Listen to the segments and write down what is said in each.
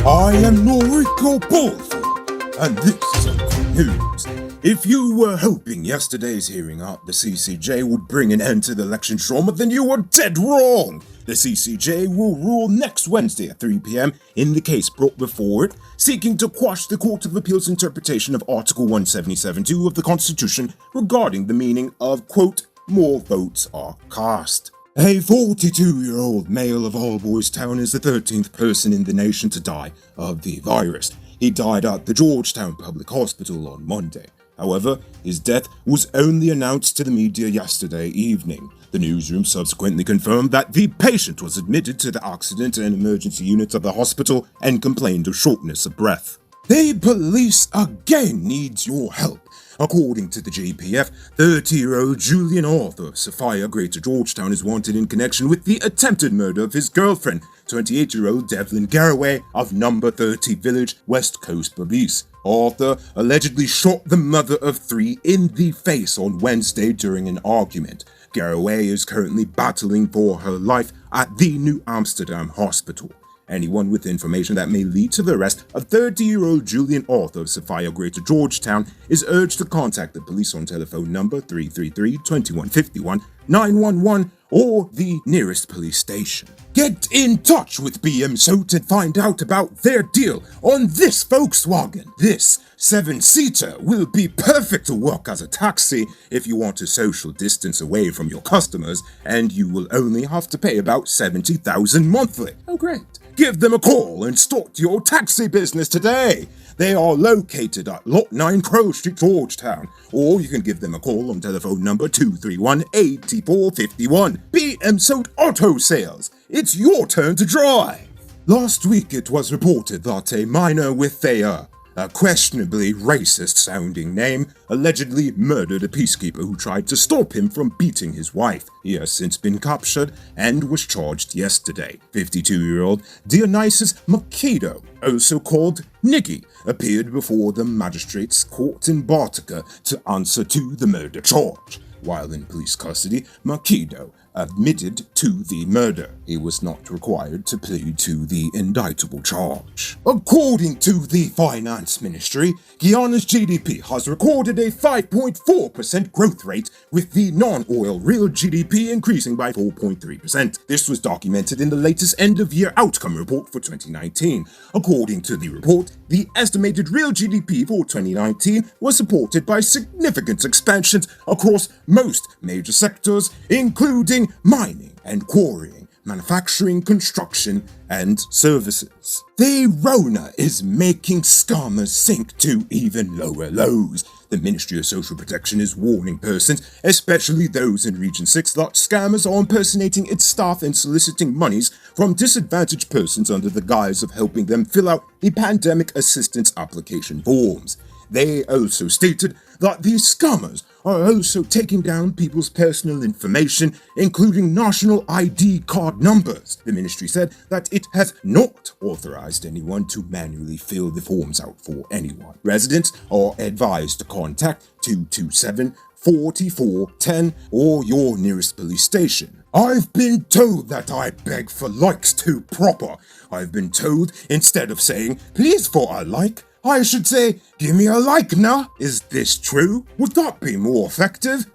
I am Noriko Bullfield, and this is Uncut News. If you were hoping yesterday's hearing at the CCJ would bring an end to the election drama, then you were dead wrong. The CCJ will rule next Wednesday at 3 p.m. in the case brought before it, seeking to quash the Court of Appeal's interpretation of Article 177.2 of the Constitution regarding the meaning of, quote, more votes are cast. A 42-year-old male of Allboys Town is the 13th person in the nation to die of the virus. He died at the Georgetown Public Hospital on Monday. However, his death was only announced to the media yesterday evening. The newsroom subsequently confirmed that the patient was admitted to the accident and emergency unit of the hospital and complained of shortness of breath. The police again needs your help. According to the JPF, 30-year-old Julian Arthur of Sophia, Greater Georgetown, is wanted in connection with the attempted murder of his girlfriend, 28-year-old Devlin Garraway of Number 30 Village, West Coast Police. Arthur allegedly shot the mother of three in the face on Wednesday during an argument. Garraway is currently battling for her life at the New Amsterdam Hospital. Anyone with information that may lead to the arrest of 30-year-old Julian Arthur of Sophia, Greater Georgetown is urged to contact the police on telephone number 333-2151-911 or the nearest police station. Get in touch with BMSO to find out about their deal on this Volkswagen. This 7-seater will be perfect to work as a taxi if you want to social distance away from your customers, and you will only have to pay about $70,000 monthly. Oh, great. Give them a call and start your taxi business today. They are located at Lot 9 Crow Street, Georgetown, or you can give them a call on telephone number 231-8451. BMSO Auto Sales. It's your turn to drive. Last week it was reported that a minor with a questionably racist-sounding name allegedly murdered a peacekeeper who tried to stop him from beating his wife. He has since been captured and was charged yesterday. 52-year-old Dionysus Makido, also called Niggy, appeared before the magistrate's court in Bartica to answer to the murder charge. While in police custody, Makido admitted to the murder. He was not required to plead to the indictable charge. According to the Finance Ministry, Guyana's GDP has recorded a 5.4% growth rate, with the non-oil real GDP increasing by 4.3%. This was documented in the latest end-of-year outcome report for 2019. According to the report, the estimated real GDP for 2019 was supported by significant expansions across most major sectors, including mining and quarrying, manufacturing, construction, and services. The Rona is making scammers sink to even lower lows. The Ministry of Social Protection is warning persons, especially those in Region 6, that scammers are impersonating its staff and soliciting monies from disadvantaged persons under the guise of helping them fill out the pandemic assistance application forms. They also stated that these scammers are also taking down people's personal information, including national ID card numbers. The ministry said that it has not authorized anyone to manually fill the forms out for anyone. Residents are advised to contact 227-4410 or your nearest police station. I've been told that I beg for likes too proper. I've been told instead of saying, please for a like, I should say, give me a like now. Is this true? Would that be more effective?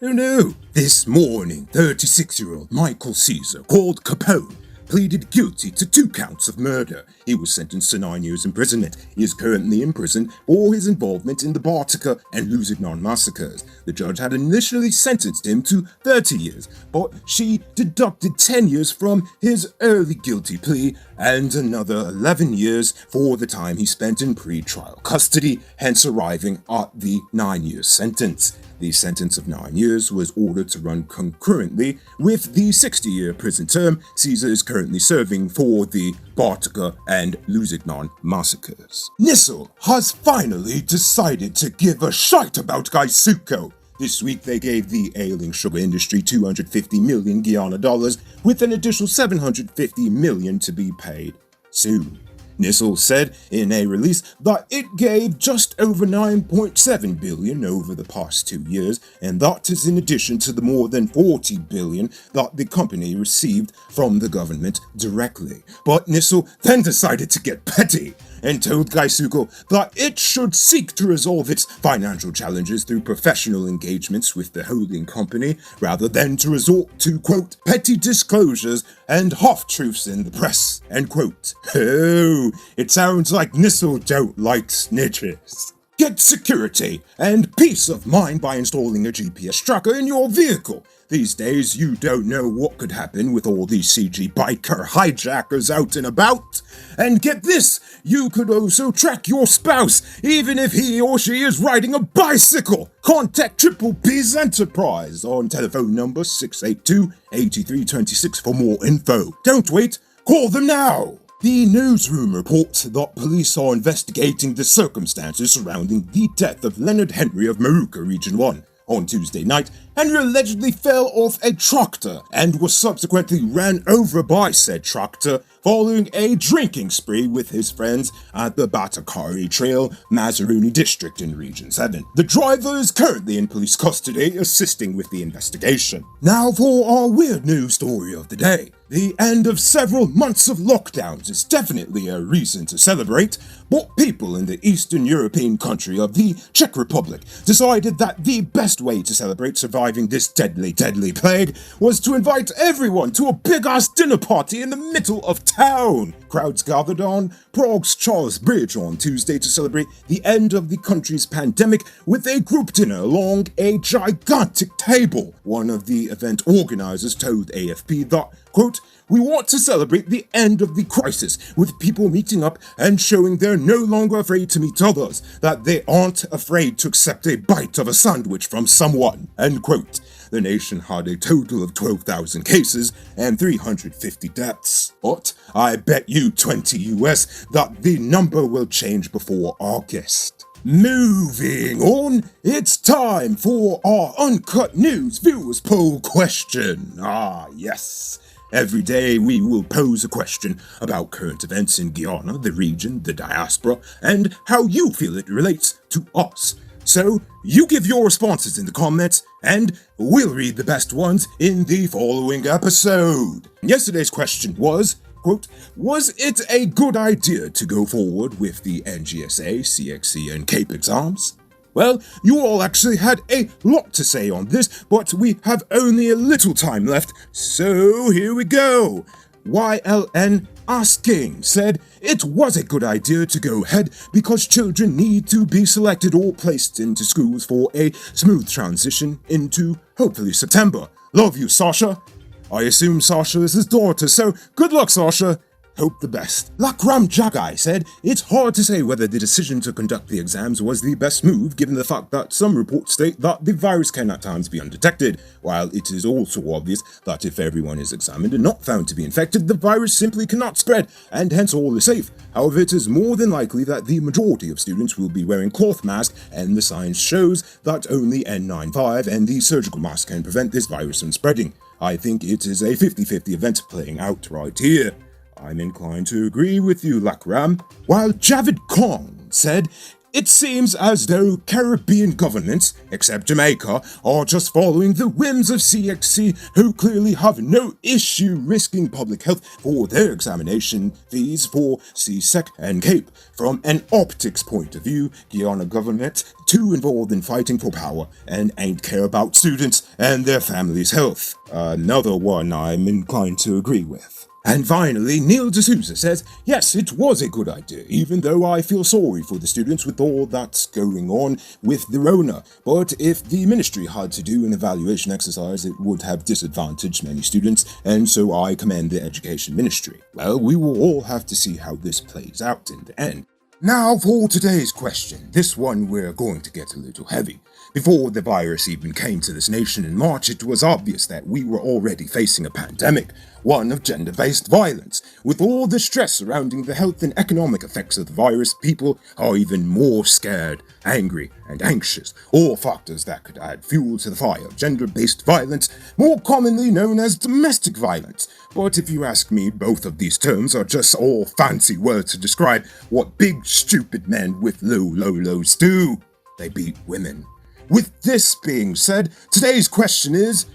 Who knew? This morning, 36-year-old Michael Cesar, called Capone, pleaded guilty to 2 counts of murder. He was sentenced to 9 years imprisonment. He is currently in prison for his involvement in the Bartica and Lusignan massacres. The judge had initially sentenced him to 30 years, but she deducted 10 years from his early guilty plea and another 11 years for the time he spent in pre-trial custody, hence arriving at the 9-year sentence. The sentence of 9 years was ordered to run concurrently with the 60-year prison term Cesar is currently serving for the Bartica and Lusignan massacres. Nestle has finally decided to give a shite about Gaisuko. This week they gave the ailing sugar industry 250 million Guyana dollars, with an additional 750 million to be paid soon. Nestle said in a release that it gave just over 9.7 billion over the past 2 years, and that is in addition to the more than 40 billion that the company received from the government directly. But Nestle then decided to get petty and told Gaisuko that it should seek to resolve its financial challenges through professional engagements with the holding company rather than to resort to, quote, petty disclosures and half-truths in the press, end quote. Oh, it sounds like Nestle don't like snitches. Get security and peace of mind by installing a GPS tracker in your vehicle. These days, you don't know what could happen with all these CG biker hijackers out and about. And get this, you could also track your spouse, even if he or she is riding a bicycle. Contact Triple P's Enterprise on telephone number 682-8326 for more info. Don't wait, call them now. The newsroom reports that police are investigating the circumstances surrounding the death of Leonard Henry of Maruka Region 1. On Tuesday night, Henry allegedly fell off a tractor and was subsequently ran over by said tractor following a drinking spree with his friends at the Batakari Trail, Mazaruni district in Region 7. The driver is currently in police custody, assisting with the investigation. Now for our weird news story of the day. The end of several months of lockdowns is definitely a reason to celebrate, but people in the Eastern European country of the Czech Republic decided that the best way to celebrate surviving this deadly plague was to invite everyone to a big-ass dinner party in the middle of town. Crowds gathered on Prague's Charles Bridge on Tuesday to celebrate the end of the country's pandemic with a group dinner along a gigantic table. One of the event organizers told AFP that, quote, "We want to celebrate the end of the crisis with people meeting up and showing they're no longer afraid to meet others, that they aren't afraid to accept a bite of a sandwich from someone," end quote. The nation had a total of 12,000 cases and 350 deaths. But I bet you 20 US that the number will change before August. Moving on, it's time for our Uncut News Viewers Poll question. Ah, yes. Every day we will pose a question about current events in Guyana, the region, the diaspora, and how you feel it relates to us. So, you give your responses in the comments, and we'll read the best ones in the following episode. Yesterday's question was, quote, "Was it a good idea to go forward with the NGSA, CXC, and CAPE exams?" Well, you all actually had a lot to say on this, but we have only a little time left, so here we go. YLN Asking said it was a good idea to go ahead because children need to be selected or placed into schools for a smooth transition into, hopefully, September. Love you, Sasha. I assume Sasha is his daughter, so good luck, Sasha. Hope the best. Lakram Jagai said it's hard to say whether the decision to conduct the exams was the best move given the fact that some reports state that the virus can at times be undetected, while it is also obvious that if everyone is examined and not found to be infected, the virus simply cannot spread, and hence all is safe. However, it is more than likely that the majority of students will be wearing cloth masks, and the science shows that only N95 and the surgical mask can prevent this virus from spreading. I think it is a 50-50 event playing out right here. I'm inclined to agree with you, Lakram. While Javid Kong said, it seems as though Caribbean governments, except Jamaica, are just following the whims of CXC, who clearly have no issue risking public health for their examination fees for CSEC and CAPE. From an optics point of view, Guyana government too involved in fighting for power and ain't care about students and their families' health. Another one I'm inclined to agree with. And finally, Neil D'Souza says, yes, it was a good idea, even though I feel sorry for the students with all that's going on with the Rona. But if the ministry had to do an evaluation exercise, it would have disadvantaged many students, and so I commend the education ministry. Well, we will all have to see how this plays out in the end. Now for today's question. This one we're going to get a little heavy, Before the virus even came to this nation in March, it was obvious that we were already facing a pandemic, one of gender-based violence. With all the stress surrounding the health and economic effects of the virus, people are even more scared, angry, and anxious, all factors that could add fuel to the fire of gender-based violence, more commonly known as domestic violence. But if you ask me, both of these terms are just all fancy words to describe what big, stupid men with lows do. They beat women. With this being said, today's question is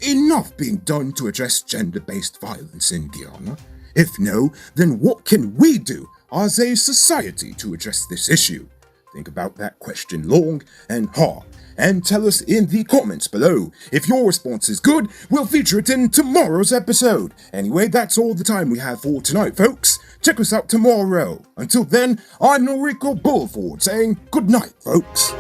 enough being done to address gender-based violence in Guyana? If no, then what can we do as a society to address this issue? Think about that question long and hard, and tell us in the comments below. If your response is good, we'll feature it in tomorrow's episode. Anyway, that's all the time we have for tonight, folks. Check us out tomorrow. Until then, I'm Noriko Bullford saying good night, folks.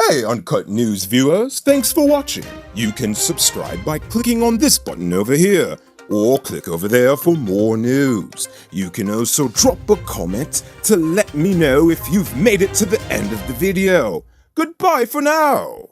Hey Uncut News viewers, thanks for watching. You can subscribe by clicking on this button over here, or click over there for more news. You can also drop a comment to let me know if you've made it to the end of the video. Goodbye for now.